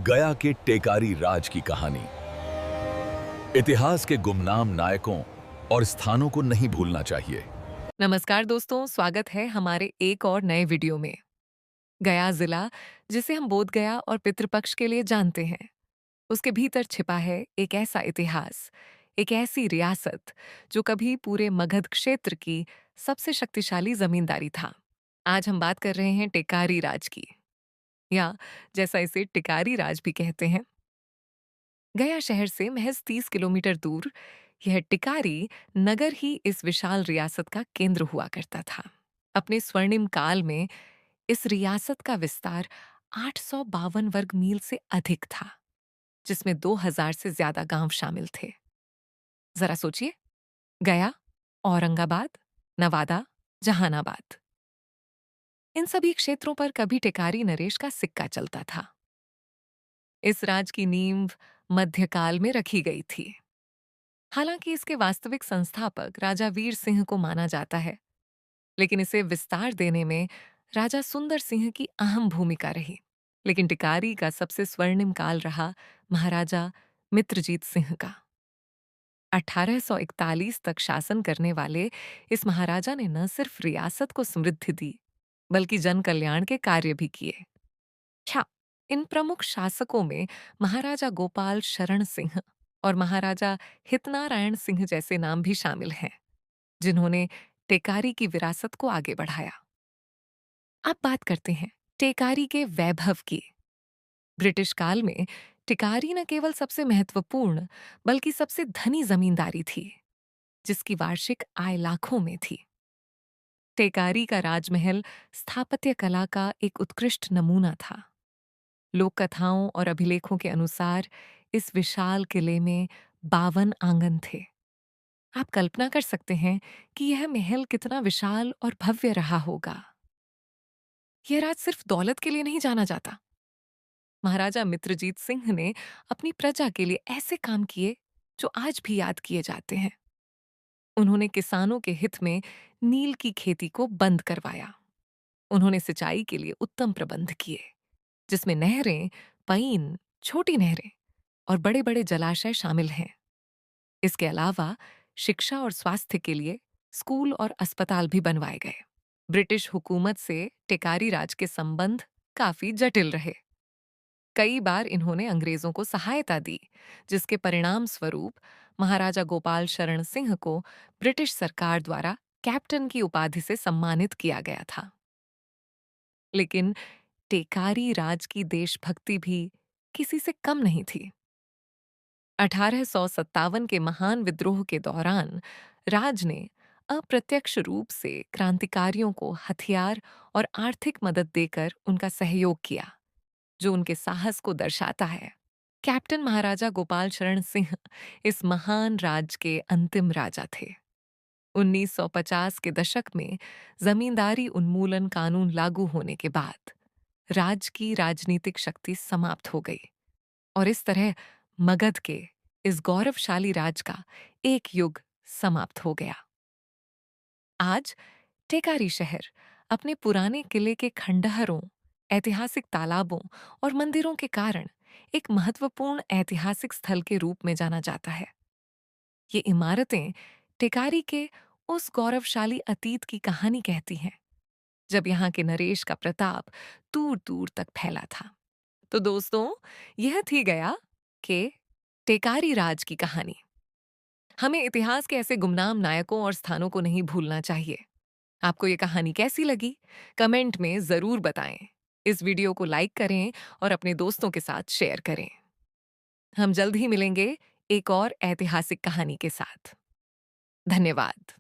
गया के टेकारी राज की कहानी। इतिहास के गुमनाम नायकों और स्थानों को नहीं भूलना चाहिए। नमस्कार दोस्तों, स्वागत है हमारे एक और नए वीडियो में। गया जिला, जिसे हम बोध गया और पितृपक्ष के लिए जानते हैं, उसके भीतर छिपा है एक ऐसा इतिहास, एक ऐसी रियासत जो कभी पूरे मगध क्षेत्र की सबसे शक्तिशाली जमींदारी था। आज हम बात कर रहे हैं टेकारी राज की, या जैसा इसे टिकारी राज भी कहते हैं। गया शहर से महज 30 किलोमीटर दूर यह टिकारी नगर ही इस विशाल रियासत का केंद्र हुआ करता था। अपने स्वर्णिम काल में इस रियासत का विस्तार 852 वर्ग मील से अधिक था, जिसमें 2000 से ज्यादा गांव शामिल थे। जरा सोचिए, गया, औरंगाबाद, नवादा, जहानाबाद, इन सभी क्षेत्रों पर कभी टिकारी नरेश का सिक्का चलता था। इस राज की नींव मध्यकाल में रखी गई थी। हालांकि इसके वास्तविक संस्थापक राजा वीर सिंह को माना जाता है, लेकिन इसे विस्तार देने में राजा सुंदर सिंह की अहम भूमिका रही। लेकिन टिकारी का सबसे स्वर्णिम काल रहा महाराजा मित्रजीत सिंह का। 1841 तक शासन करने वाले इस महाराजा ने न सिर्फ रियासत को समृद्धि दी, बल्कि जन कल्याण के कार्य भी किए। अच्छा, इन प्रमुख शासकों में महाराजा गोपाल शरण सिंह और महाराजा हितनारायण सिंह जैसे नाम भी शामिल हैं, जिन्होंने टेकारी की विरासत को आगे बढ़ाया। अब बात करते हैं टेकारी के वैभव की। ब्रिटिश काल में टिकारी न केवल सबसे महत्वपूर्ण, बल्कि सबसे धनी जमींदारी थी, जिसकी वार्षिक आय लाखों में थी। टेकारी का राजमहल स्थापत्य कला का एक उत्कृष्ट नमूना था। लोक कथाओं और अभिलेखों के अनुसार इस विशाल किले में 52 आंगन थे। आप कल्पना कर सकते हैं कि यह महल कितना विशाल और भव्य रहा होगा। यह राज सिर्फ दौलत के लिए नहीं जाना जाता। महाराजा मित्रजीत सिंह ने अपनी प्रजा के लिए ऐसे काम किए जो आज भी याद किए जाते हैं। उन्होंने किसानों के हित में नील की खेती को बंद करवाया। उन्होंने सिंचाई के लिए उत्तम प्रबंध किए, जिसमें नहरें, पईन, छोटी नहरें और बड़े बड़े जलाशय शामिल हैं। इसके अलावा शिक्षा और स्वास्थ्य के लिए स्कूल और अस्पताल भी बनवाए गए। ब्रिटिश हुकूमत से टेकारी राज के संबंध काफी जटिल रहे। कई बार इन्होंने अंग्रेजों को सहायता दी, जिसके परिणाम स्वरूप महाराजा गोपाल शरण सिंह को ब्रिटिश सरकार द्वारा कैप्टन की उपाधि से सम्मानित किया गया था। लेकिन टेकारी राज की देशभक्ति भी किसी से कम नहीं थी। 1857 के महान विद्रोह के दौरान राज ने अप्रत्यक्ष रूप से क्रांतिकारियों को हथियार और आर्थिक मदद देकर उनका सहयोग किया, जो उनके साहस को दर्शाता है। कैप्टन महाराजा गोपाल शरण सिंह इस महान राज के अंतिम राजा थे। 1950 के दशक में जमींदारी उन्मूलन कानून लागू होने के बाद राज्य की राजनीतिक शक्ति समाप्त हो गई, और इस तरह मगध के इस गौरवशाली राज का एक युग समाप्त हो गया। आज टेकारी शहर अपने पुराने किले के खंडहरों, ऐतिहासिक तालाबों और मंदिरों के कारण एक महत्वपूर्ण ऐतिहासिक स्थल के रूप में जाना जाता है। ये इमारतें टेकारी के उस गौरवशाली अतीत की कहानी कहती हैं, जब यहाँ के नरेश का प्रताप दूर दूर तक फैला था। तो दोस्तों, यह थी गया के टेकारी राज की कहानी। हमें इतिहास के ऐसे गुमनाम नायकों और स्थानों को नहीं भूलना चाहिए। आपको ये कहानी कैसी लगी? कमेंट में जरूर बताएं। इस वीडियो को लाइक करें और अपने दोस्तों के साथ शेयर करें। हम जल्द ही मिलेंगे एक और ऐतिहासिक कहानी के साथ। धन्यवाद।